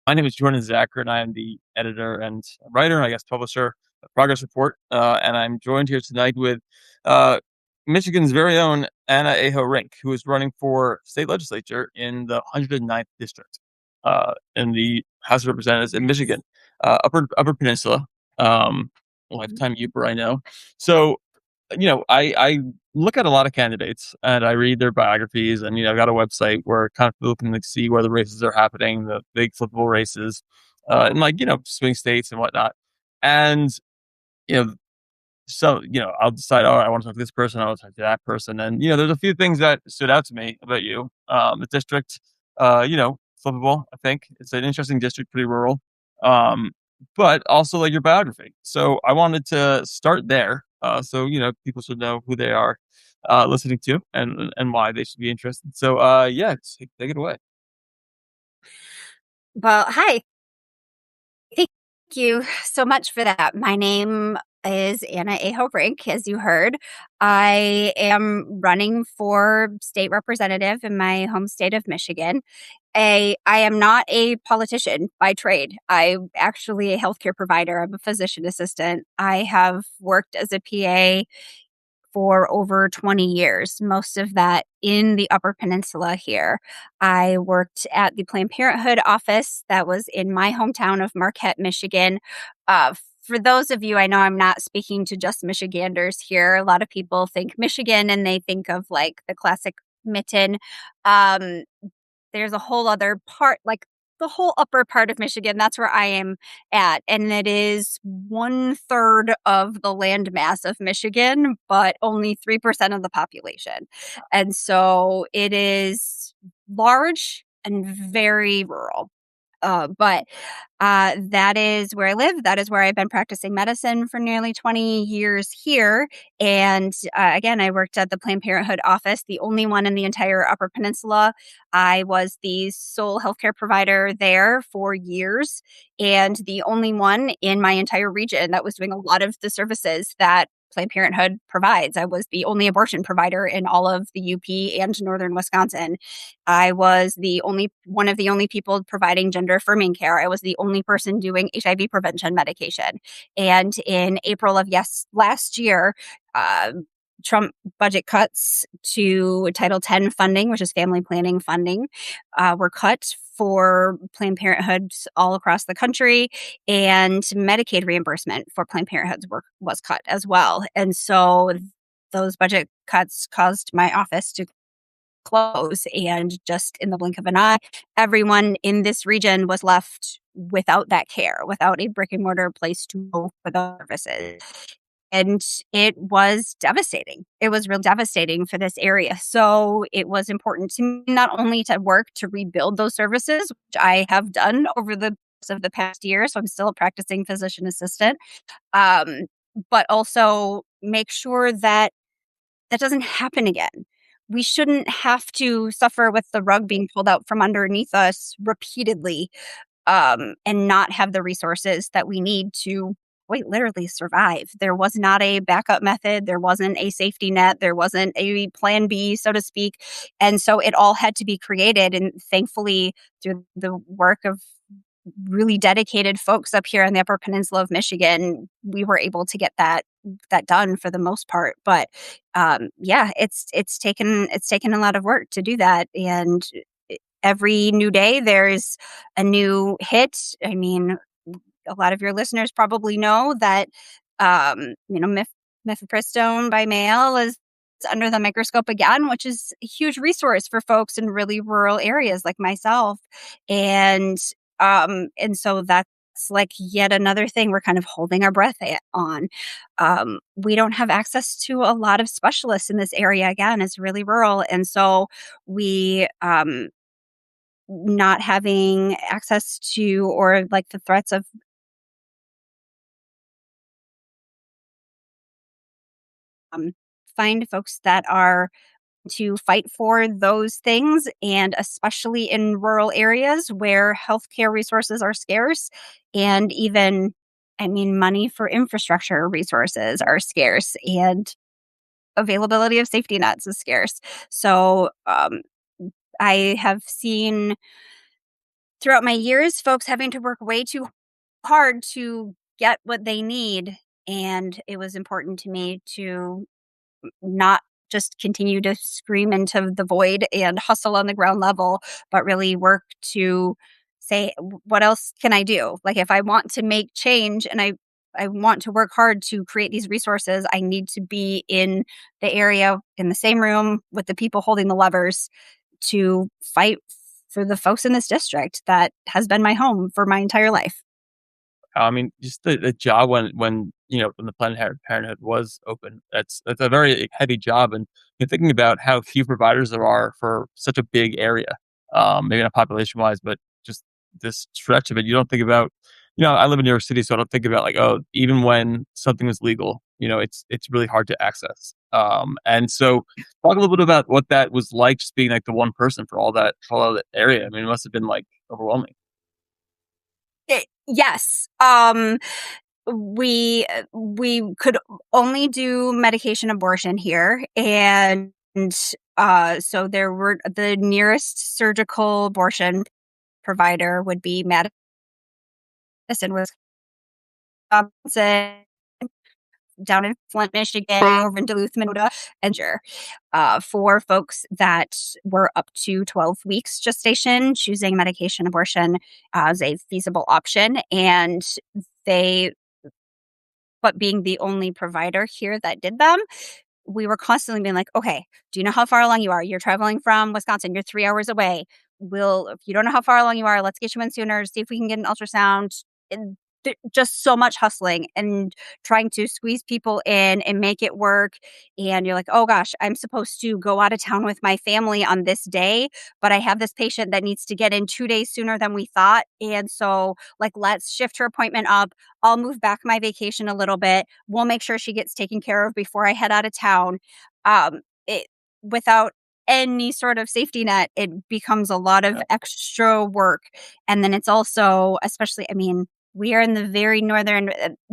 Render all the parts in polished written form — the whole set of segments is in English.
My name is Jordan Zacher, and I am the editor and writer, and I guess publisher of Progress Report. And I'm joined here tonight with uh, Michigan's very own Anna Aho Rink, who is running for state legislature in the 109th district in the House of Representatives in Michigan, Upper Peninsula. Um, Lifetime Uper, I know. So I look at a lot of candidates and I read their biographies, and I've got a website where kind of looking to see where the races are happening, the big flippable races, and swing states and whatnot. And you know, I'll decide, oh, I want to talk to this person, I want to talk to that person, and there's a few things that stood out to me about you. The district, flippable. I think it's an interesting district, pretty rural. Um, but also like your biography. So I wanted to start there. So people should know who they are listening to and why they should be interested. So yeah, take it away. Well, hi. Thank you so much for that. My name is Anna Aho Brink, as you heard. I am running for state representative in my home state of Michigan. I am not a politician by trade. I'm actually a healthcare provider. I'm a physician assistant. I have worked as a PA for over 20 years, most of that in the Upper Peninsula here. I worked at the Planned Parenthood office that was in my hometown of Marquette, Michigan. For those of you, I know I'm not speaking to just Michiganders here. A lot of people think Michigan and they think of like the classic mitten. Um, there's a whole other part, like the whole upper part of Michigan. That's where I am at. And it is 1/3 of the land mass of Michigan, but only 3% of the population. And so it is large and very rural. But that is where I live. That is where I've been practicing medicine for nearly 20 years here. And again, I worked at the Planned Parenthood office, the only one in the entire Upper Peninsula. I was the sole healthcare provider there for years, and the only one in my entire region that was doing a lot of the services that Planned Parenthood provides. I was the only abortion provider in all of the UP and northern Wisconsin. I was the only one of the only people providing gender affirming care. I was the only person doing HIV prevention medication. And in April of last year, uh, Trump budget cuts to Title X funding, which is family planning funding, were cut for Planned Parenthood all across the country, and Medicaid reimbursement for Planned Parenthood was cut as well. And so those budget cuts caused my office to close. And just in the blink of an eye, everyone in this region was left without that care, without a brick and mortar place to go for the services. And it was devastating. It was real devastating for this area. So it was important to me not only to work to rebuild those services, which I have done over the course of the past year. So I'm still a practicing physician assistant, um, but also make sure that that doesn't happen again. We shouldn't have to suffer with the rug being pulled out from underneath us repeatedly, and not have the resources that we need to quite literally survive. There was not a backup method. There wasn't a safety net. There wasn't a plan B, so to speak. And so it all had to be created. And thankfully, through the work of really dedicated folks up here in the Upper Peninsula of Michigan, we were able to get that done for the most part. But yeah, it's taken a lot of work to do that, and every new day there's a new hit. I mean, a lot of your listeners probably know that mifepristone by mail is under the microscope again, which is a huge resource for folks in really rural areas like myself. And so that's like yet another thing we're kind of holding our breath on. We don't have access to a lot of specialists in this area. Again, it's really rural. And so we, not having access to, or like the threats of, um, find folks that are to fight for those things, and especially in rural areas where healthcare resources are scarce, and even, I mean, money for infrastructure resources are scarce, and availability of safety nets is scarce. So I have seen throughout my years, folks having to work way too hard to get what they need, and it was important to me to not just continue to scream into the void and hustle on the ground level, but really work to say, What else can I do?" Like, if I want to make change and I want to work hard to create these resources, I need to be in the area, in the same room with the people holding the levers to fight for the folks in this district that has been my home for my entire life. I mean, just the job when the Planned Parenthood was open, that's a very heavy job, and you're thinking about how few providers there are for such a big area, maybe not population-wise, but just this stretch of it. You don't think about I live in New York City, so I don't think about, like, oh, even when something is legal, it's really hard to access. And so talk a little bit about what that was like, just being, like, the one person for all that area. I mean, it must have been, like, overwhelming. Yes. We could only do medication abortion here, and so there were the nearest surgical abortion provider would be Madison, Wisconsin, down in Flint, Michigan, over in Duluth, Minnesota, and sure, for folks that were up to 12 weeks gestation, choosing medication abortion as a feasible option, and they, but being the only provider here that did them, we were constantly being like, okay, do you know how far along you are? You're traveling from Wisconsin, you're 3 hours away. If you don't know how far along you are, let's get you in sooner, see if we can get an ultrasound. And just so much hustling and trying to squeeze people in and make it work. And you're like, oh gosh, I'm supposed to go out of town with my family on this day, but I have this patient that needs to get in 2 days sooner than we thought. And so, like, let's shift her appointment up. I'll move back my vacation a little bit. We'll make sure she gets taken care of before I head out of town. It without any sort of safety net, it becomes a lot of extra work. And then it's also, especially, I mean, we are in the very northern,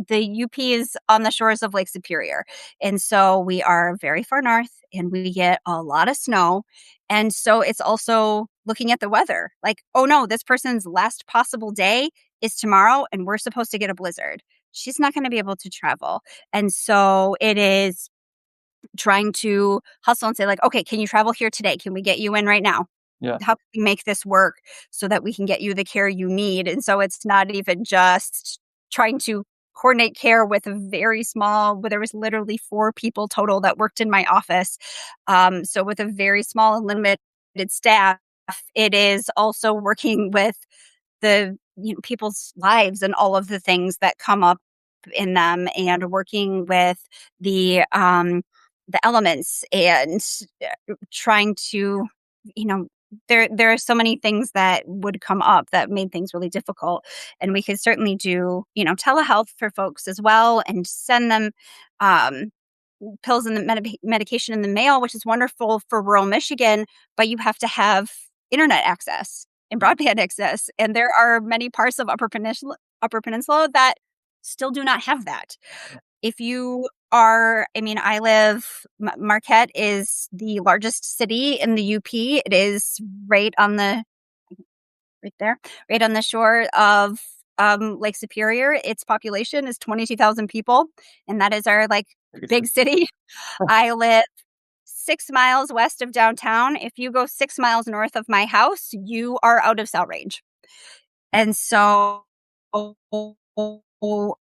the UP is on the shores of Lake Superior. And so we are very far north and we get a lot of snow. And so it's also looking at the weather like, oh no, this person's last possible day is tomorrow and we're supposed to get a blizzard. She's not going to be able to travel. And so it is trying to hustle and say, like, okay, can you travel here today? Can we get you in right now? Yeah. How can we make this work so that we can get you the care you need? And so it's not even just trying to coordinate care with a very small, where there was literally 4 people total that worked in my office. So with a very small and limited staff, it is also working with people's lives and all of the things that come up in them, and working with the um the elements, and trying to, you know there are so many things that would come up that made things really difficult. And we could certainly do, telehealth for folks as well, and send them um pills and the medication in the mail, which is wonderful for rural Michigan, but you have to have internet access and broadband access. And there are many parts of Upper Peninsula that still do not have that. If you are, I mean, Marquette is the largest city in the UP. It is right on the, right there, right on the shore of Lake Superior. Its population is 22,000 people, and that is our like big city. I live 6 miles west of downtown. If you go 6 miles north of my house, you are out of cell range. And so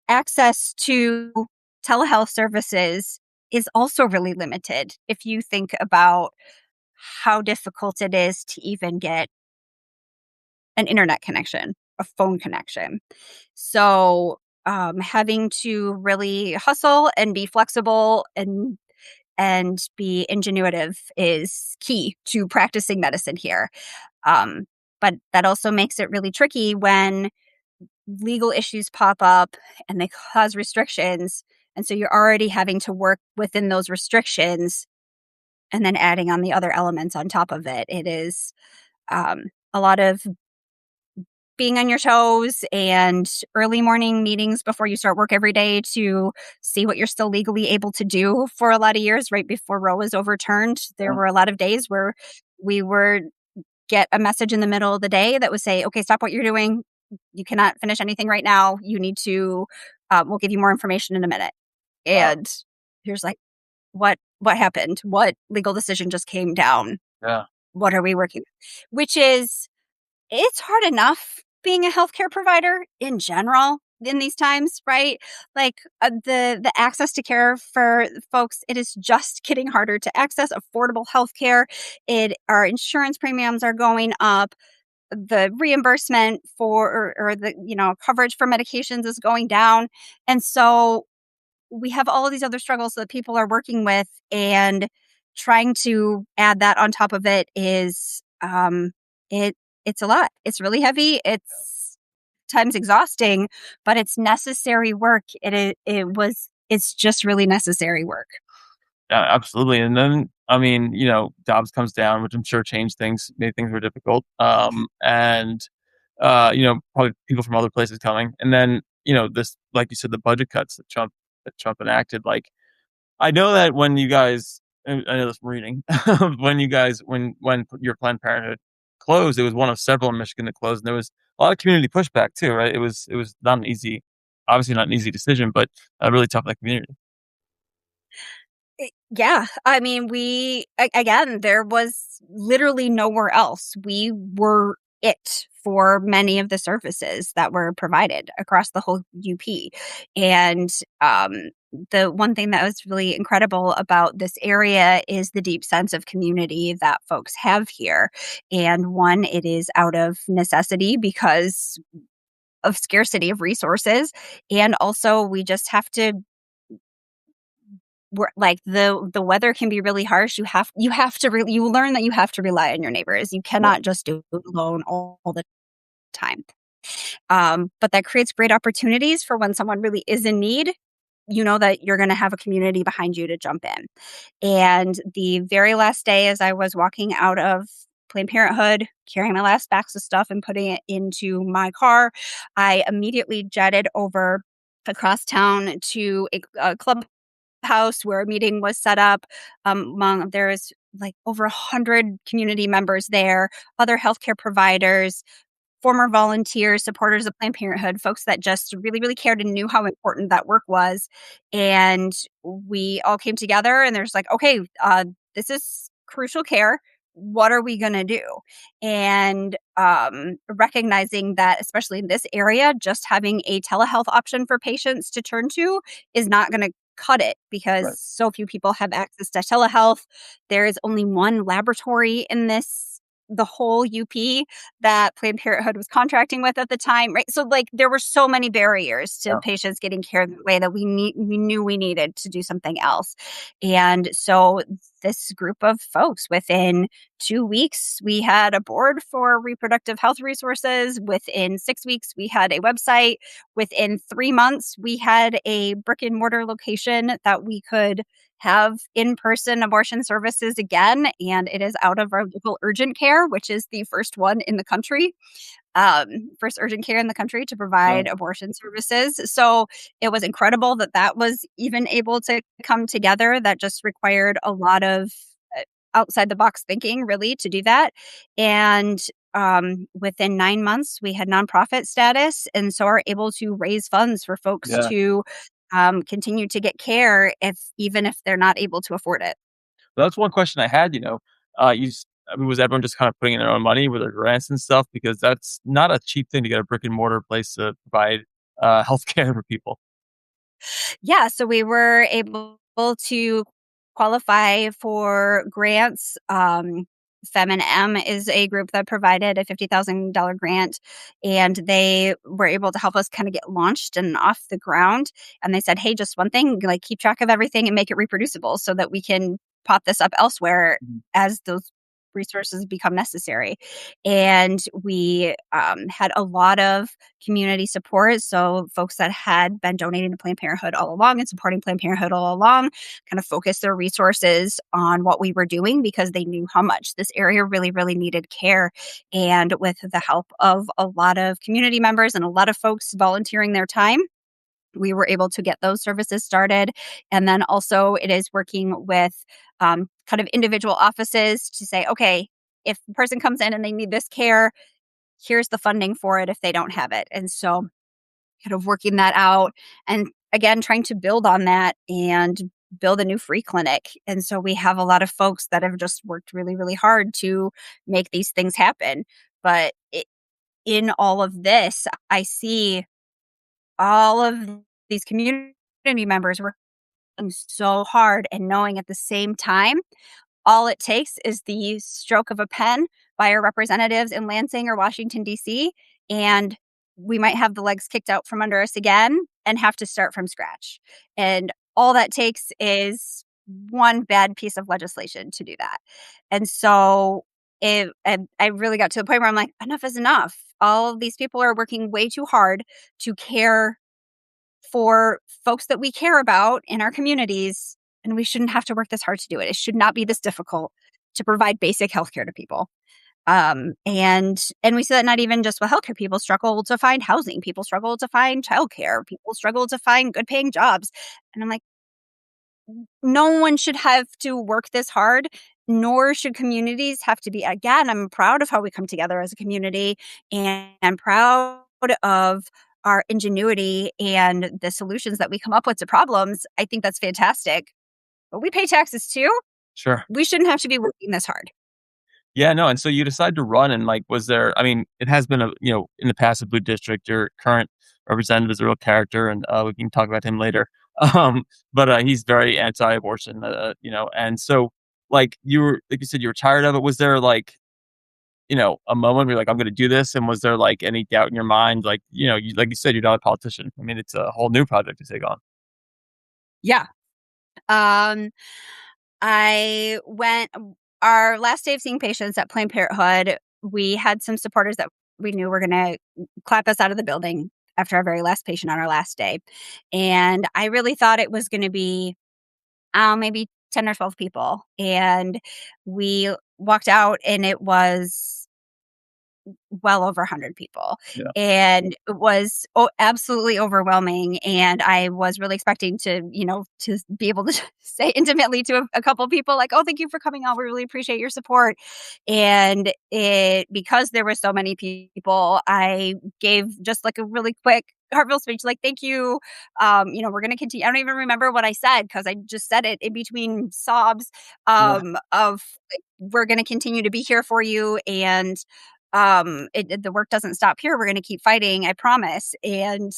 access to telehealth services is also really limited if you think about how difficult it is to even get an internet connection, a phone connection. So having to really hustle and be flexible and be ingenuitive is key to practicing medicine here. Um, but that also makes it really tricky when legal issues pop up and they cause restrictions. And so you're already having to work within those restrictions and then adding on the other elements on top of it. It is a lot of being on your toes and early morning meetings before you start work every day to see what you're still legally able to do. For a lot of years, right before Roe was overturned, there were a lot of days where we were get a message in the middle of the day that would say, okay, stop what you're doing. You cannot finish anything right now. You need to, we'll give you more information in a minute. Wow. And here's like, what happened? What legal decision just came down? Yeah. What are we working with? Which is, it's hard enough being a healthcare provider in general in these times, right? Like the access to care for folks, it is just getting harder to access affordable healthcare. Our insurance premiums are going up. The reimbursement for or the coverage for medications is going down, and so we have all of these other struggles that people are working with, and trying to add that on top of it is it's a lot. It's really heavy. It's times exhausting, but it's necessary work. It's just really necessary work. Yeah, absolutely. And then, I mean, Dobbs comes down, which I'm sure changed things, made things more difficult. And probably people from other places coming. And then, this, like you said, the budget cuts that Trump enacted. Like, I know that when you guys, I know this from reading, when your Planned Parenthood closed, it was one of several in Michigan that closed, and there was a lot of community pushback too, right? It was not an easy, obviously not an easy decision, but really tough on the community. Yeah, I mean, again, there was literally nowhere else. We were it for many of the services that were provided across the whole UP. And the one thing that was really incredible about this area is the deep sense of community that folks have here. And one, it is out of necessity because of scarcity of resources. And also, we just have to like the weather can be really harsh. You have to really you learn that you have to rely on your neighbors. You Yeah. cannot just do it alone all the time. But that creates great opportunities for when someone really is in need. You know that you're going to have a community behind you to jump in. And the very last day, as I was walking out of Planned Parenthood, carrying my last box of stuff and putting it into my car, I immediately jetted over across town to a club house where a meeting was set up. There's like over 100 community members there, other healthcare providers, former volunteers, supporters of Planned Parenthood, folks that just really, really cared and knew how important that work was. And we all came together, and there's like, okay, this is crucial care. What are we going to do? And recognizing that, especially in this area, just having a telehealth option for patients to turn to is not going to cut it because Right. so few people have access to telehealth. There is only one laboratory in the whole UP that Planned Parenthood was contracting with at the time, right? So, like, there were so many barriers to Yeah. patients getting care the way that we knew we needed to do something else. And so, this group of folks, within 2 weeks, we had a board for reproductive health resources. Within 6 weeks, we had a website. Within 3 months, we had a brick and mortar location that we could have in-person abortion services again, and it is out of our local urgent care, which is the first urgent care in the country to provide Wow. abortion services. So it was incredible that that was even able to come together. That just required a lot of outside the box thinking, really, to do that. And within 9 months, we had nonprofit status, and so are able to raise funds for folks Yeah. to continue to get care, even if they're not able to afford it. That's one question I had. I mean, was everyone just kind of putting in their own money with their grants and stuff? Because that's not a cheap thing to get a brick and mortar place to provide healthcare for people. Yeah, so we were able to qualify for grants. Fem and M is a group that provided a $50,000 grant, and they were able to help us kind of get launched and off the ground. And they said, hey, just one thing, like keep track of everything and make it reproducible so that we can pop this up elsewhere Mhm. as those resources become necessary. And we had a lot of community support. So folks that had been donating to Planned Parenthood all along and supporting Planned Parenthood all along kind of focused their resources on what we were doing because they knew how much this area really, really needed care. And with the help of a lot of community members and a lot of folks volunteering their time, we were able to get those services started. And then also, it is working with kind of individual offices to say, okay, if the person comes in and they need this care, here's the funding for it if they don't have it. And so kind of working that out and again trying to build on that and build a new free clinic. And so we have a lot of folks that have just worked really, really hard to make these things happen. But in all of this, I see all of these community members working so hard and knowing at the same time all it takes is the stroke of a pen by our representatives in Lansing or Washington, D.C., and we might have the legs kicked out from under us again and have to start from scratch. And all that takes is one bad piece of legislation to do that. And so I really got to the point where I'm like, enough is enough. All of these people are working way too hard to care for folks that we care about in our communities, and we shouldn't have to work this hard to do it. It should not be this difficult to provide basic healthcare to people. And we see that not even just with healthcare, people struggle to find housing, people struggle to find childcare, people struggle to find good paying jobs. And I'm like, no one should have to work this hard, nor should communities have to be. Again, I'm proud of how we come together as a community and I'm proud of our ingenuity and the solutions that we come up with to problems. I think that's fantastic. But we pay taxes too. Sure. We shouldn't have to be working this hard. Yeah, no, and so you decided to run and, like, was there I mean, it has been in the past, a blue district, your current representative is a real character, and, we can talk about him later. But, he's very anti-abortion, and so, like, like you said, you were tired of it. Was there, like, a moment where you're like, "I'm gonna do this," and was there, like, any doubt in your mind? Like, like you said, you're not a politician. I mean, it's a whole new project to take on. Yeah. Um, I went our last day of seeing patients at Planned Parenthood, we had some supporters that we knew were gonna clap us out of the building after our very last patient on our last day. And I really thought it was gonna be, maybe 10 or 12 people. And we walked out and it was well over 100 people. Yeah. And it was absolutely overwhelming. And I was really expecting to be able to say intimately to a couple people, like, oh, thank you for coming out. We really appreciate your support. And because there were so many people, I gave just like a really quick heartfelt speech, like, thank you. We're going to continue. I don't even remember what I said because I just said it in between sobs Yeah. of like, we're going to continue to be here for you. And the work doesn't stop here. We're going to keep fighting, I promise. And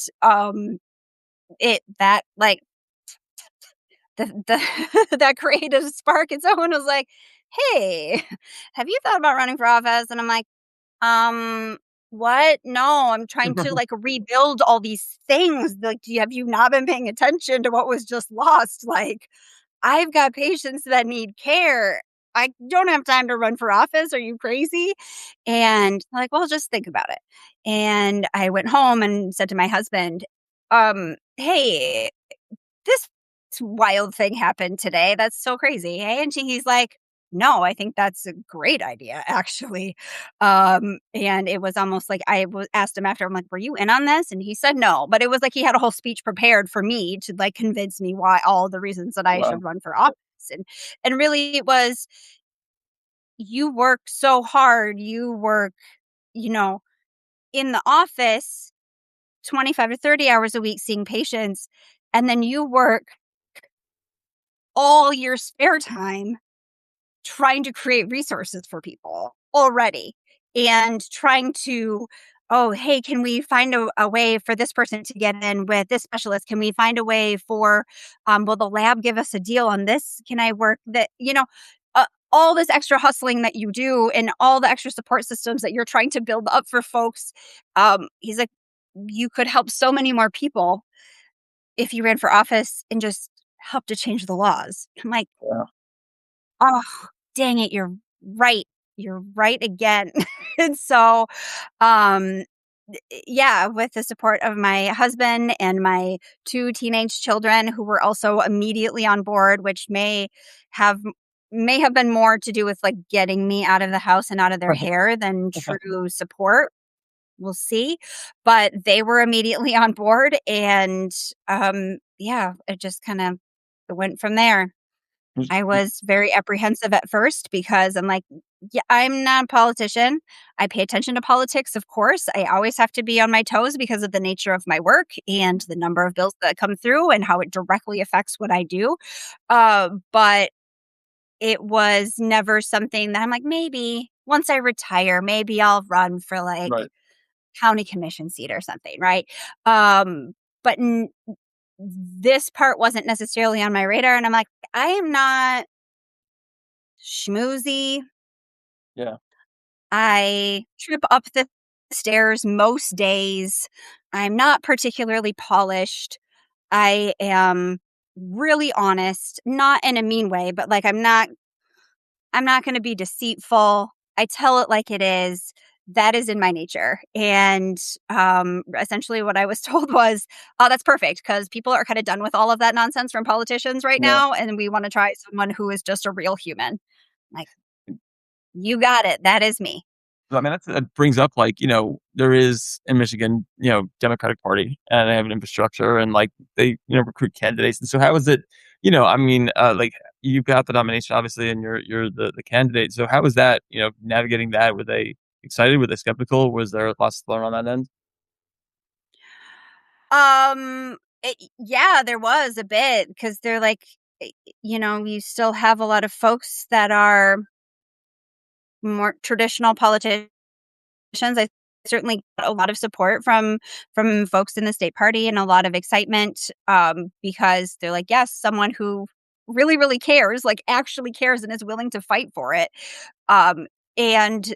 it that like the that creative spark, and someone was like, hey, have you thought about running for office? And I'm like, um what? No, I'm trying to like rebuild all these things. Like, have you not been paying attention to what was just lost? Like, I've got patients that need care. I don't have time to run for office. Are you crazy? And like, well, just think about it. And I went home and said to my husband, hey, this wild thing happened today. That's so crazy. Hey, and he's like, no, I think that's a great idea, actually. And it was almost like asked him after, I'm like, were you in on this? And he said no, but it was like he had a whole speech prepared for me to like convince me why all the reasons that I Wow. should run for office. And really it was, you work so hard, you work, you know, in the office 25 to 30 hours a week seeing patients, and then you work all your spare time trying to create resources for people already and trying to, oh, hey, can we find a way for this person to get in with this specialist? Can we find a way for, will the lab give us a deal on this? Can I work that, all this extra hustling that you do and all the extra support systems that you're trying to build up for folks. He's like, you could help so many more people if you ran for office and just help to change the laws. I'm like, Yeah. oh, dang it, you're right. You're right again. And so, um, yeah, with the support of my husband and my 2 teenage children who were also immediately on board, which have may have been more to do with, like, getting me out of the house and out of their hair than true support. We'll see. But they were immediately on board and, yeah, it just kinda went from there. I was very apprehensive at first because I'm like, Yeah, I'm not a politician. I pay attention to politics, of course. I always have to be on my toes because of the nature of my work and the number of bills that come through and how it directly affects what I do. But it was never something that I'm like, maybe once I retire, maybe I'll run for like Right. county commission seat or something, right? Um, but this part wasn't necessarily on my radar, and I'm like, I am not schmoozy. Yeah. I trip up the stairs most days. I'm not particularly polished. I am really honest, not in a mean way, but like I'm not going to be deceitful. I tell it like it is. That is in my nature. And essentially, what I was told was, oh, that's perfect because people are kind of done with all of that nonsense from politicians right Yeah. now. And we want to try someone who is just a real human. Like, you got it. That is me. So, I mean, that brings up, like, there is in Michigan, Democratic Party, and they have an infrastructure, and like they, recruit candidates. And so, how is it? I mean, like you've got the nomination, obviously, and you're the candidate. So, how was that? Navigating that? Were they excited? Were they skeptical? Was there lots to learn on that end? Yeah, there was a bit because they're like, you still have a lot of folks that are more traditional politicians. I certainly got a lot of support from folks in the state party and a lot of excitement because they're like, yes, someone who really, really cares, like actually cares and is willing to fight for it. And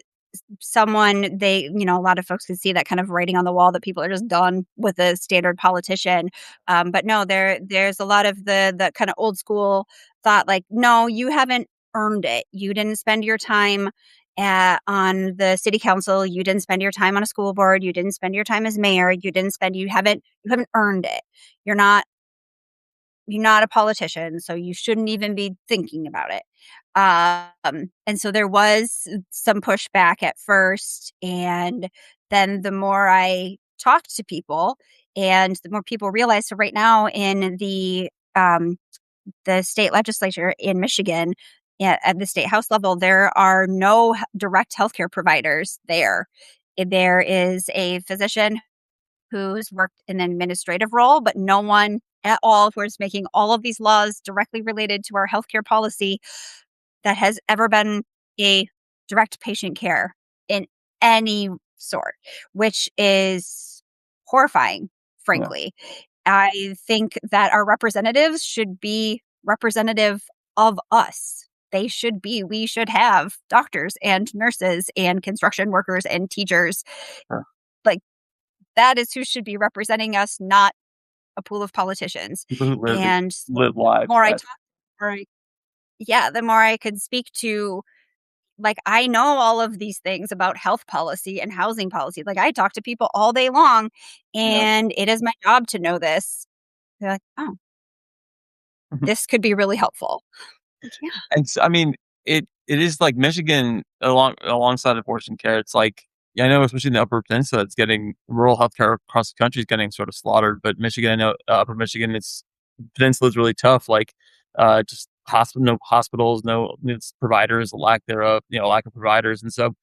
someone a lot of folks can see that kind of writing on the wall that people are just done with a standard politician. But no, there's a lot of the kind of old school thought like, no, you haven't earned it. You didn't spend your time on the city council. You didn't spend your time on a school board. You didn't spend your time as mayor. You haven't earned it. You're not you're not a politician, so you shouldn't even be thinking about it. And so there was some pushback at first, and then the more I talked to people, and the more people realized. So right now in the state legislature in Michigan, at the state house level, there are no direct healthcare providers there. There is a physician who's worked in an administrative role, but no one at all who is making all of these laws directly related to our healthcare policy that has ever been a direct patient care in any sort, which is horrifying, Yeah. frankly. I think that our representatives should be representative of us. We should have doctors and nurses and construction workers and teachers. Sure. Like, that is who should be representing us, not a pool of politicians. People who And live lives, more I right? talk, the more I could speak to, like, I know all of these things about health policy and housing policy. Like, I talk to people all day long, Yeah. and it is my job to know this. They're like, oh, this could be really helpful. Like, yeah. And I mean, it is like Michigan alongside abortion care. It's like, yeah, I know, especially in the Upper Peninsula, it's getting rural healthcare across the country is getting sort of slaughtered. But Michigan, I know, Upper Michigan, it's peninsula is really tough. Like, just no hospitals, no providers, lack thereof, lack of providers, and so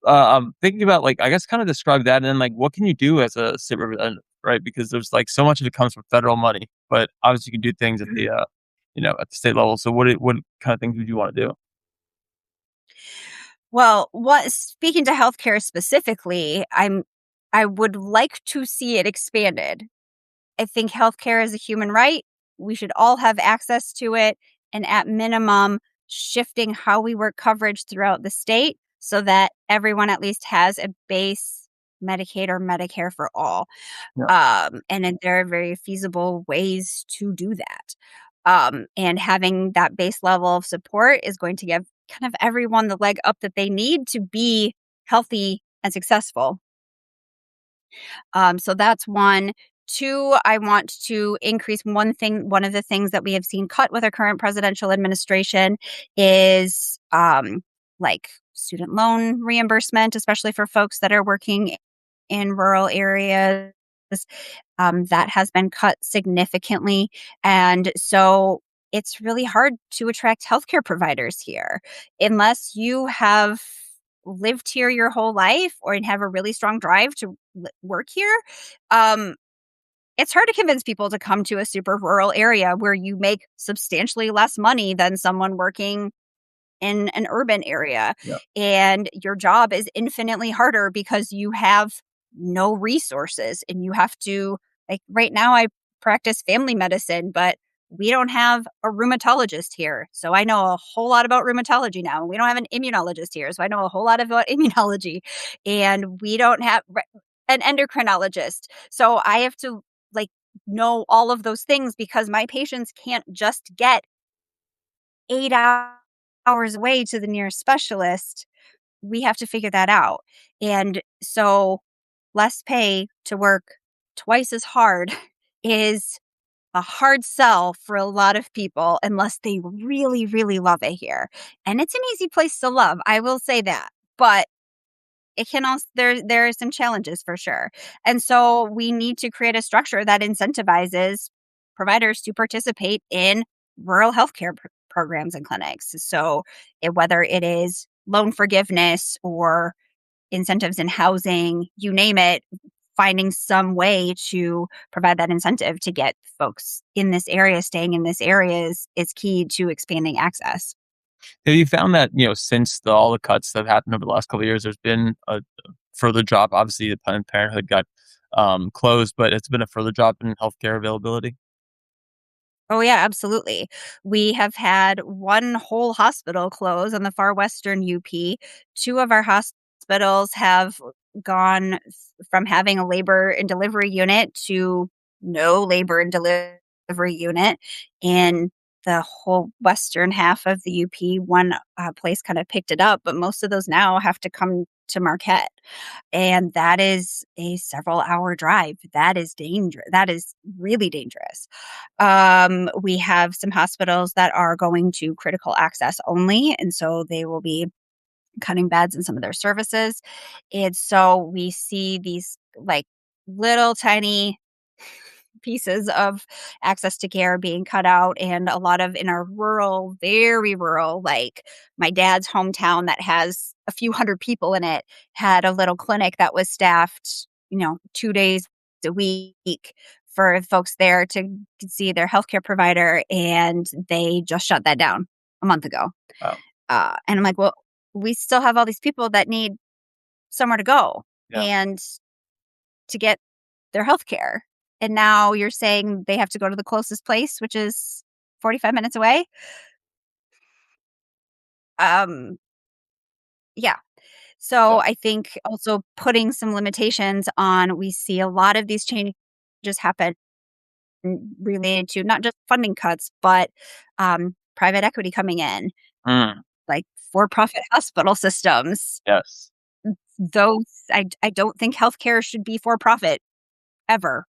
I'm thinking about, like, I guess kind of describe that, and then like what can you do as a state representative, right? Because there's like so much of it comes from federal money, but obviously you can do things at the at the state level. So what kind of things would you want to do? Well, what speaking to healthcare specifically, I would like to see it expanded. I think healthcare is a human right. We should all have access to it, and at minimum, shifting how we work coverage throughout the state so that everyone at least has a base Medicaid or Medicare for all. Yeah, And then there are very feasible ways to do that. And having that base level of support is going to give kind of everyone the leg up that they need to be healthy and successful. So that's one. Two, I want to increase one of the things that we have seen cut with our current presidential administration is like student loan reimbursement, especially for folks that are working in rural areas. That has been cut significantly. And so it's really hard to attract healthcare providers here unless you have lived here your whole life or have a really strong drive to work here. Um, it's hard to convince people to come to a super rural area where you make substantially less money than someone working in an urban area, Yeah. and your job is infinitely harder because you have no resources and you have to, like, right now I practice family medicine, but we don't have a rheumatologist here, so I know a whole lot about rheumatology now. We don't have an immunologist here, so I know a whole lot about immunology, and we don't have an endocrinologist, so I have to, like, know all of those things because my patients can't just get 8 hours away to the nearest specialist. We have to figure that out. And so less pay to work twice as hard is a hard sell for a lot of people unless they really, really love it here. And it's an easy place to love, I will say that. But it can also there are some challenges for sure. And so we need to create a structure that incentivizes providers to participate in rural healthcare programs and clinics. So whether it is loan forgiveness or incentives in housing, you name it, finding some way to provide that incentive to get folks in this area staying in this area is key to expanding access. Have you found that, since all the cuts that have happened over the last couple of years, there's been a further drop? Obviously, the Planned Parenthood got closed, but it's been a further drop in healthcare availability. Oh, yeah, absolutely. We have had one whole hospital close on the far western UP. Two of our hospitals have gone from having a labor and delivery unit to no labor and delivery unit. In the whole western half of the UP, one place kind of picked it up, but most of those now have to come to Marquette. And that is a several hour drive. That is dangerous. That is really dangerous. We have some hospitals that are going to critical access only, and so they will be cutting beds in some of their services. And so we see these like little tiny pieces of access to care being cut out, and a lot of in our rural, very rural, like my dad's hometown that has a few hundred people in it, had a little clinic that was staffed, 2 days a week for folks there to see their healthcare provider, and they just shut that down a month ago. Wow. And I'm like, well, we still have all these people that need somewhere to go Yeah. and to get their health care. And now you're saying they have to go to the closest place, which is 45 minutes away. Um, yeah. So Yeah. I think also putting some limitations on, we see a lot of these changes happen related to not just funding cuts, but private equity coming in, Mm, like for profit hospital systems. yes. Those, I don't think healthcare should be for profit ever.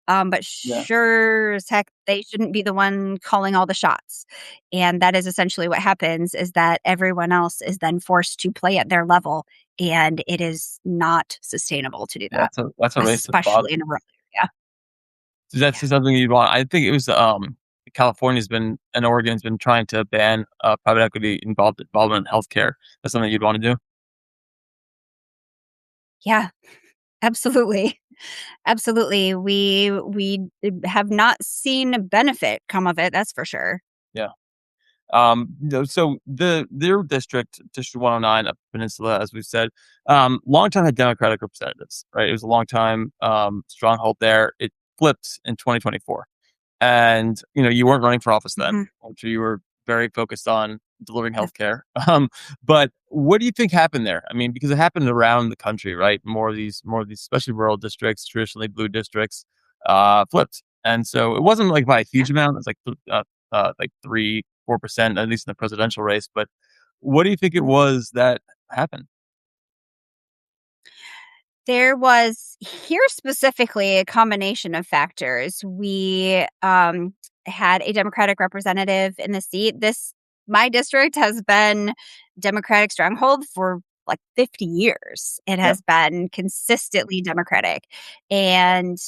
But Yeah. sure as heck, they shouldn't be the one calling all the shots. And that is essentially what happens, is that everyone else is then forced to play at their level. And it is not sustainable to do Yeah. that, That's a race to the bottom. especially in a rural area. Is that Yeah. something you'd want? I think it was California's been and Oregon's been trying to ban private equity involvement in healthcare. That's something you'd want to do. Yeah, absolutely. Absolutely. We have not seen a benefit come of it, that's for sure. Yeah. So their District 109 up Peninsula, as we've said, long time had Democratic representatives, right? It was a long time stronghold there. It flipped in 2024, and you weren't running for office then. Mhm. I'm sure you were very focused on delivering Yes. healthcare. But what do you think happened there? I mean, because it happened around the country, right? More of these, especially rural districts, traditionally blue districts, flipped, and so it wasn't like by a Yeah. huge amount. It's like 3-4%, at least in the presidential race. But what do you think it was that happened? There was here specifically a combination of factors. We had a Democratic representative in the seat. My district has been Democratic stronghold for like 50 years. It Yeah. has been consistently Democratic. And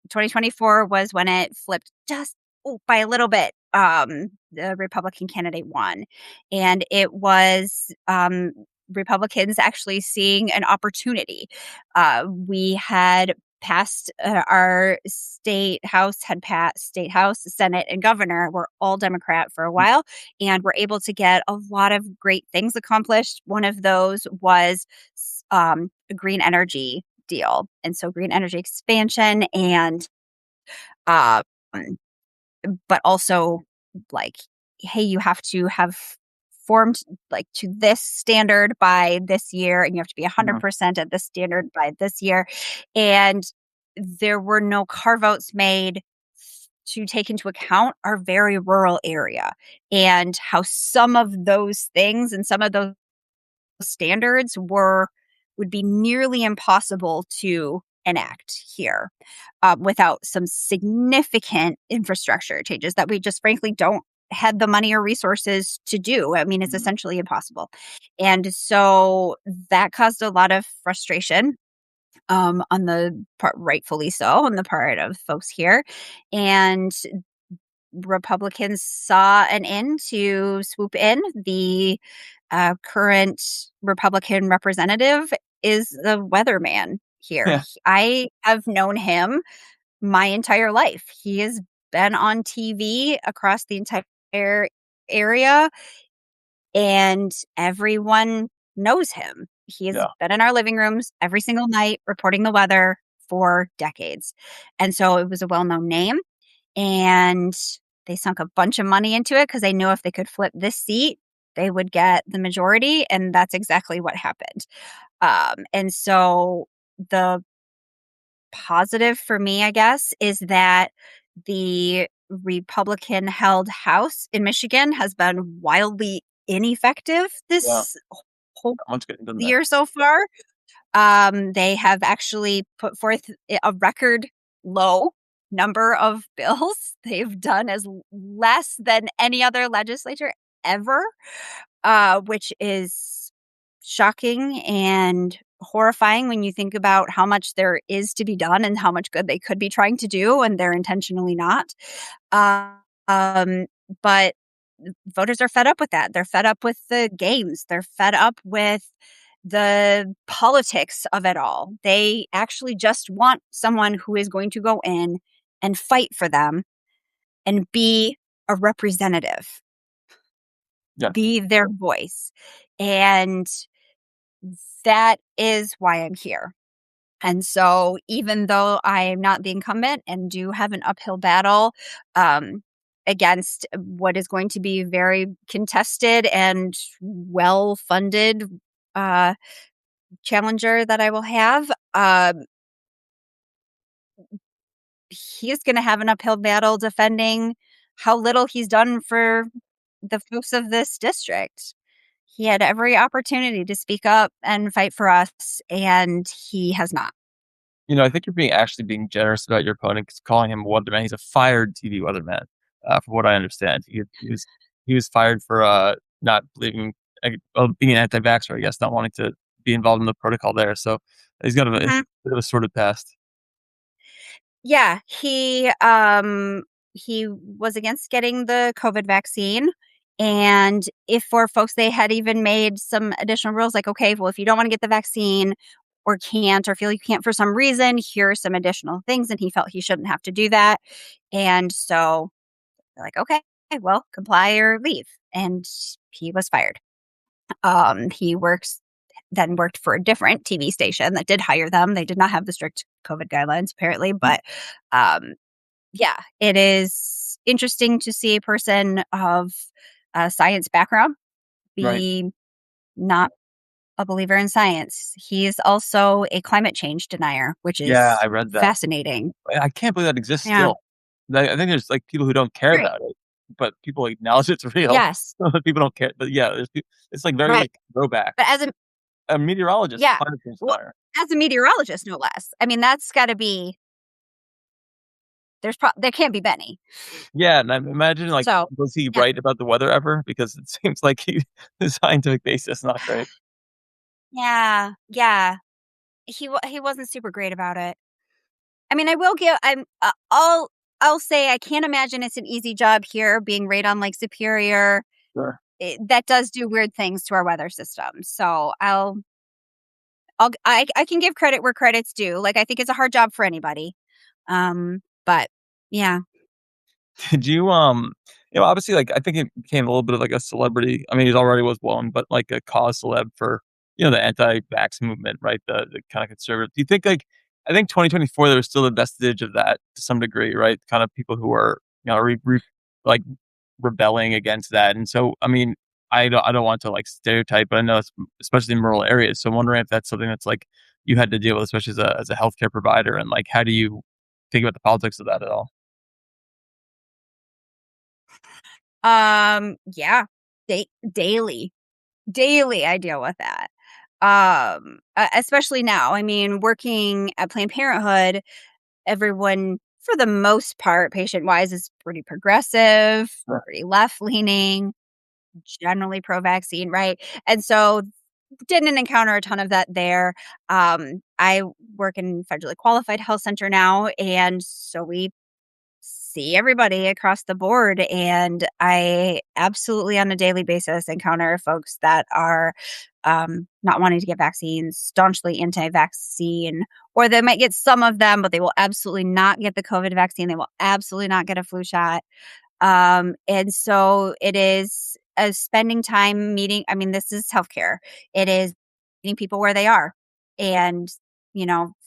2024 was when it flipped just by a little bit. the Republican candidate won. And it was Republicans actually seeing an opportunity. We had passed our state house, Senate, and governor were all Democrat for a while, and were able to get a lot of great things accomplished. One of those was a green energy deal, and so green energy expansion, and uh, but also like, hey, you have to have formed like to this standard by this year, and you have to be Mhm. 100% at this standard by this year. And there were no carve outs made to take into account our very rural area and how some of those things and some of those standards would be nearly impossible to enact here without some significant infrastructure changes that we just frankly don't had the money or resources to do. I mean, it's Mhm. essentially impossible. And so that caused a lot of frustration on the part, rightfully so, on the part of folks here. And Republicans saw an end to swoop in. The current Republican representative is the weatherman here. Yeah, I have known him my entire life. He has been on TV across the entire area, and everyone knows him. He has yeah. been in our living rooms every single night reporting the weather for decades. And so it was a well known name. And they sunk a bunch of money into it because they knew if they could flip this seat, they would get the majority. And that's exactly what happened. And so the positive for me, I guess, is that the Republican held House in Michigan has been wildly ineffective Yeah, this whole not much getting done there. year so far. They have actually put forth a record low number of bills. They've done as less than any other legislature ever, which is shocking and horrifying when you think about how much there is to be done and how much good they could be trying to do, and they're intentionally not. Uh, um, but voters are fed up with that. They're fed up with the games. They're fed up with the politics of it all. They actually just want someone who is going to go in and fight for them and be a representative, Yeah. be their voice. And that is why I'm here. And so, even though I am not the incumbent and do have an uphill battle against what is going to be very contested and well funded uh, challenger that I will have, he's going to have an uphill battle defending how little he's done for the folks of this district. He had every opportunity to speak up and fight for us, and he has not. I think you're being generous about your opponent 'cause calling him a weatherman. He's a fired TV weatherman, from what I understand. He was fired for, not believing being an anti-vaxxer, I guess, not wanting to be involved in the protocol there, so he's got a Mhm. bit of a sordid past. Yeah, he was against getting the COVID vaccine, and if for folks they had even made some additional rules like, okay, well, if you don't wanna get the vaccine or can't or feel you can't for some reason, here are some additional things, and he felt he shouldn't have to do that, and so they're like, "Okay, well, comply or leave," and he was fired. He worked for a different TV station that did hire them. They did not have the strict COVID guidelines apparently, Mm, but um, yeah, it is interesting to see a person of a science background right. be not a believer in science. He is also a climate change denier, which Yeah, is I read that. fascinating. I can't believe that exists Yeah. still. I think there's, like, people who don't care Right. about it, but people acknowledge it's real. Yes. People don't care, but yeah, it's, like, very, Right. like, throwback. But as a A meteorologist, yeah, climate change well, denier. as a meteorologist, no less. I mean, that's got to be there can't be many. Yeah, and I imagine, like, So was he yeah. right about the weather ever? Because it seems like his scientific basis not great. Yeah, yeah. He wasn't super great about it. I mean, I will give I'm all I'll say I can't imagine it's an easy job here being right on Lake Superior. Sure. That does do weird things to our weather system. So I can give credit where credit's due. Like, I think it's a hard job for anybody. But yeah. Did you, obviously, like, I think it became a little bit of, like, a celebrity. I mean, he already was one, but, like, a cause celeb for, the anti-vax movement, right? The kinda conservative. Do you think, like, I think 2024, there was still a vestige of that to some degree, right? Kind of people who are, like, rebelling against that, and so, I mean, I don't want to, like, stereotype, but I know it's especially in rural areas, so I'm wondering if that's something that's, like, you had to deal with, especially as a healthcare provider, and, like, how do you think about the politics of that at all? Yeah. Daily. Daily I deal with that. Especially now. I mean, working at Planned Parenthood, everyone for the most part, patient-wise, is pretty progressive, pretty left-leaning, generally pro-vaccine, right? And so didn't encounter a ton of that there. I work in federally qualified health center now, and so we see everybody across the board, and I absolutely on a daily basis encounter folks that are not wanting to get vaccines, staunchly anti-vaccine, or they might get some of them, but they will absolutely not get the COVID vaccine. They will absolutely not get a flu shot. And so it is spending time meeting. I mean, this is healthcare. It is meeting people where they are, and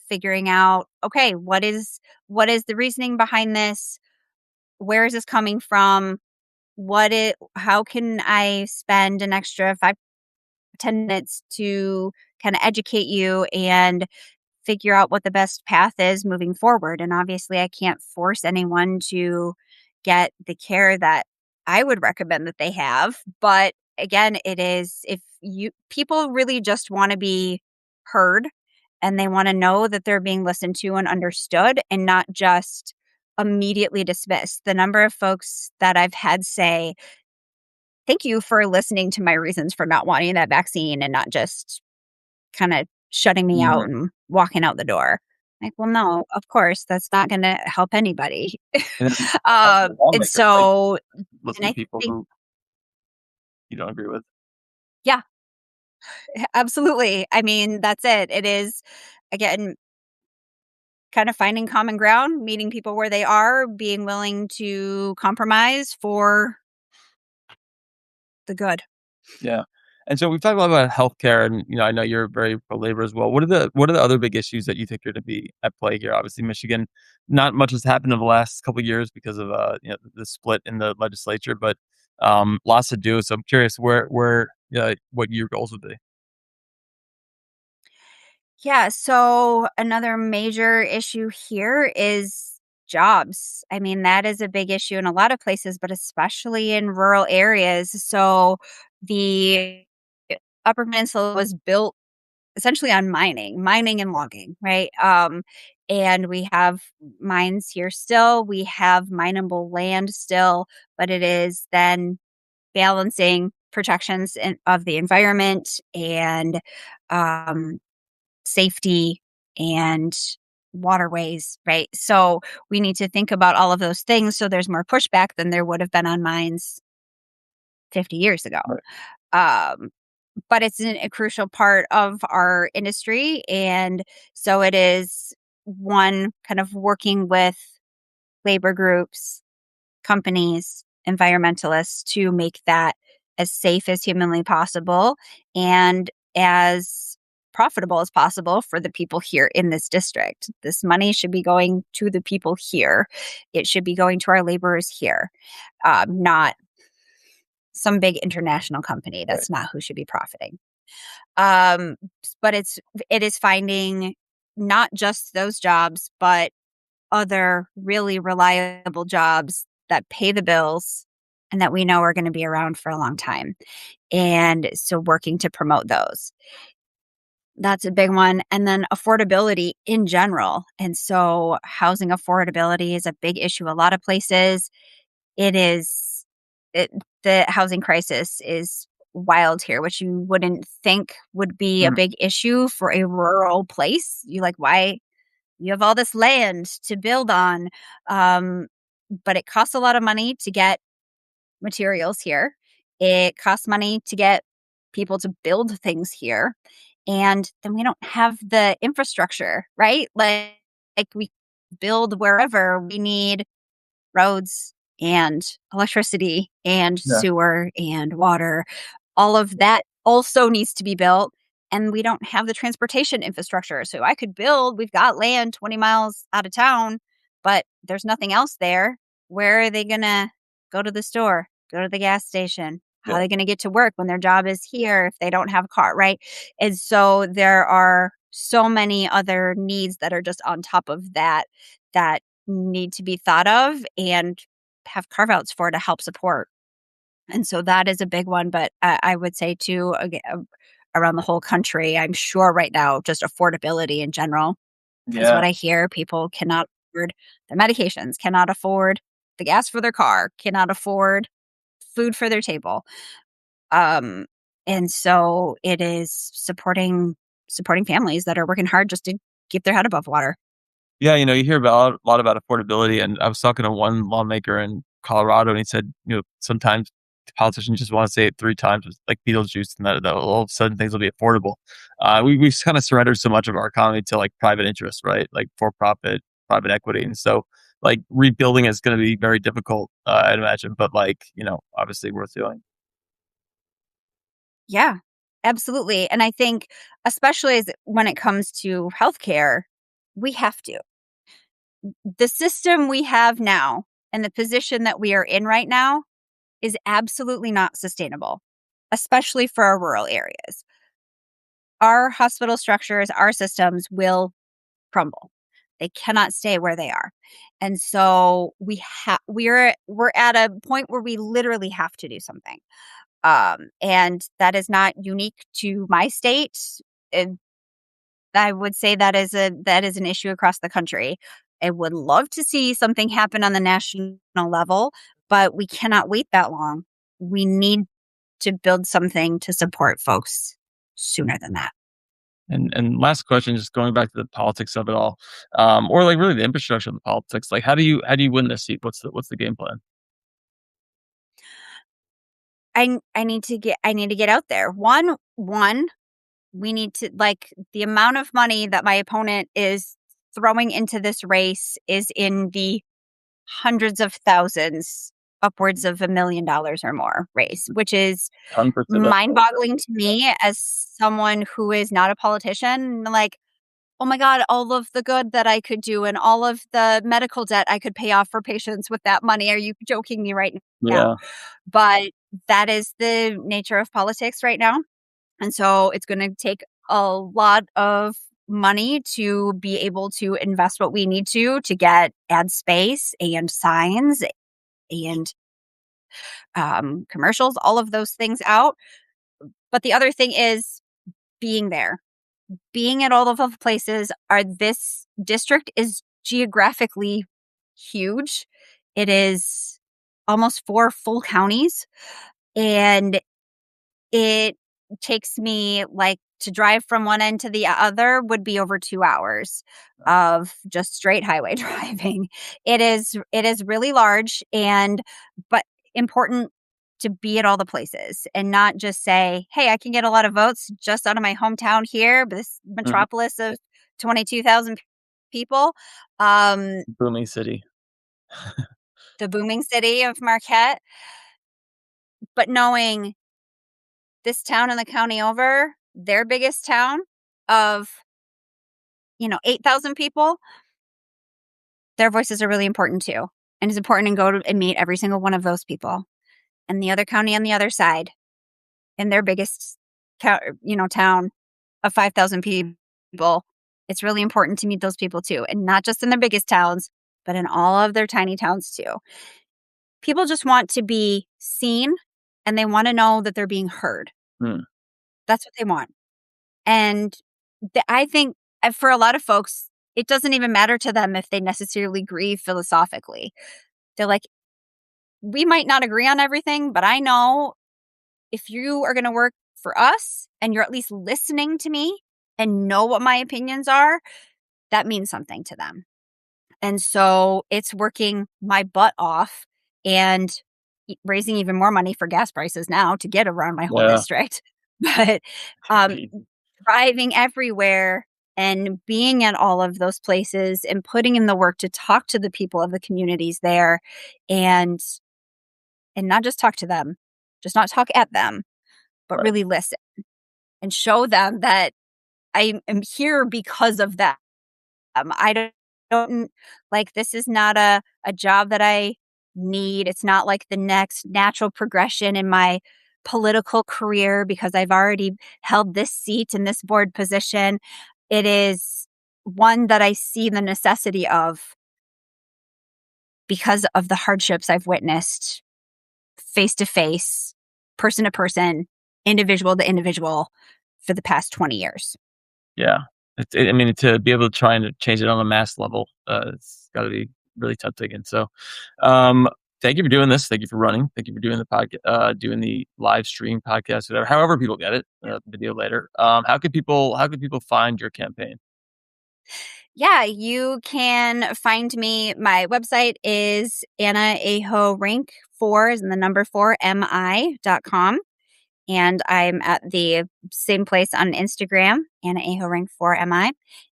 figuring out, okay, what is the reasoning behind this? Where is this coming from? How can I spend an extra 5 10 minutes to kind of educate you and figure out what the best path is moving forward? And obviously I can't force anyone to get the care that I would recommend that they have, but again, it is, if you people really just want to be heard, and they want to know that they're being listened to and understood, and not just immediately dismissed. The number of folks that I've had say, "Thank you for listening to my reasons for not wanting that vaccine," and not just kinda shutting me out Mhm. and walking out the door. Like, well, no, of course, that's not gonna help anybody. And then as a And lawmaker, right, so listen and to I people think who you don't agree with. yeah, absolutely. I mean, that's it. It is, again, kind of finding common ground, meeting people where they are, being willing to compromise for the good. Yeah. And so we've talked a lot about healthcare and, I know you're very pro-labor as well. What are the other big issues that you think are to be at play here? Obviously, Michigan, not much has happened in the last couple of years because of the split in the legislature, but lots to do. So I'm curious where what your goals would be. Yeah, so another major issue here is jobs. I mean, that is a big issue in a lot of places, but especially in rural areas. So the Upper Peninsula was built essentially on mining and logging, right? And we have mines here still. We have mineable land still, but it is then balancing protections of the environment and um, safety and waterways, right? So we need to think about all of those things. So there's more pushback than there would have been on mines 50 years ago. Right. Um, but it's a crucial part of our industry. And so it is one kind of working with labor groups, companies, environmentalists to make that as safe as humanly possible and as profitable as possible for the people here in this district. This money should be going to the people here. It should be going to our laborers here, not some big international company. Right. That's not who should be profiting. Um, but it is finding not just those jobs, but other really reliable jobs that pay the bills and that we know are going to be around for a long time. And so working to promote those. That's a big one. And then affordability in general. And so housing affordability is a big issue. A lot of places it is it, the housing crisis is wild here, which you wouldn't think would be a Mhm. big issue for a rural place. You like, why you have all this land to build on. but it costs a lot of money to get materials here. It costs money to get people to build things here. And then we don't have the infrastructure, right? Like we build wherever we need roads and electricity and Yeah. sewer and water. All of that also needs to be built. And we don't have the transportation infrastructure. So I could build, we've got land 20 miles out of town, but there's nothing else there. Where are they going to go to the store, go to the gas station? How are Yeah. they going to get to work when their job is here if they don't have a car, right? And so there are so many other needs that are just on top of that that need to be thought of and have carve outs for to help support. And so that is a big one. But I would say, too, again, around the whole country, I'm sure right now, just affordability in general is Yeah. what I hear. People cannot afford their medications, cannot afford the gas for their car, cannot afford food for their table. Um, and so it is supporting families that are working hard just to keep their head above water. Yeah, you hear about a lot about affordability, and I was talking to one lawmaker in Colorado, and he said, sometimes politicians just want to say it 3 times, with, like Beetlejuice, and that all of a sudden things will be affordable. We kind of surrendered so much of our economy to like private interests, right? Like for profit, private equity, and so like rebuilding is going to be very difficult, I'd imagine, but like obviously worth doing. Yeah, absolutely. And I think, especially when it comes to healthcare, we have to. The system we have now and the position that we are in right now is absolutely not sustainable, especially for our rural areas. Our hospital structures, our systems will crumble. They cannot stay where they are. And so we're at a point where we literally have to do something. And that is not unique to my state. And I would say that is an issue across the country. I would love to see something happen on the national level, but we cannot wait that long. We need to build something to support folks sooner than that. And last question, just going back to the politics of it all, or like really the infrastructure of the politics. Like, how do you win this seat? What's the game plan? I need to get out there. One, we need to, like, the amount of money that my opponent is throwing into this race is in the hundreds of thousands, upwards of $1 million or more race, which is 10%. mind-boggling to me as someone who is not a politician. Like, oh my god, all of the good that I could do and all of the medical debt I could pay off for patients with that money. Are you joking me right now? Yeah. But that is the nature of politics right now. And so it's going to take a lot of money to be able to invest what we need to get ad space and signs and commercials, all of those things out. But the other thing is being there, being at all of the places. This district is geographically huge. It is almost 4 full counties, and it takes me, like, to drive from one end to the other would be over 2 hours of just straight highway driving. It is really large, and but important to be at all the places and not just say, "Hey, I can get a lot of votes just out of my hometown here, this Mhm. metropolis of 22,000 people." Um, Booming city. the booming city of Marquette, but knowing this town and the county over, their biggest town of, 8,000 people, their voices are really important too. And it's important to go to and meet every single one of those people. And the other county on the other side, in their biggest town of 5,000 people, it's really important to meet those people too. And not just in their biggest towns, but in all of their tiny towns too. People just want to be seen and they want to know that they're being heard. Mm. That's what they want. And I think, for a lot of folks, it doesn't even matter to them if they necessarily agree philosophically. They're like, we might not agree on everything, but I know if you are going to work for us and you're at least listening to me and know what my opinions are, that means something to them. And so it's working my butt off and raising even more money for gas prices now to get around my whole Yeah. district. But um, driving everywhere and being at all of those places and putting in the work to talk to the people of the communities there and not just talk to them, just not talk at them, but Right. really listen and show them that I am here because of them. I don't like this is not a job that I need. It's not like the next natural progression in my political career because I've already held this seat in this board position. It is one that I see the necessity of because of the hardships I've witnessed face to face, person to person, individual to individual for the past 20 years. Yeah. I mean, to be able to try and to change it on a mass level, it's gotta be really tempting, and so, um, thank you for doing this, thank you for running, thank you for doing doing the live stream podcast, whatever however people get it, video later. How could people find your campaign? Yeah, you can find me. My website is Anna Aho Rank 4 is in the number 4 mi.com. And I'm at the same place on Instagram, Anna Aho Rank 4 mi,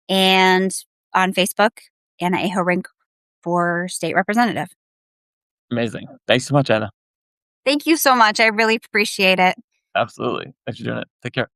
and on Facebook, Anna Aho Rank for state representative. Amazing. Thanks so much, Anna. Thank you so much. I really appreciate it. Absolutely. Thanks for doing it. Take care.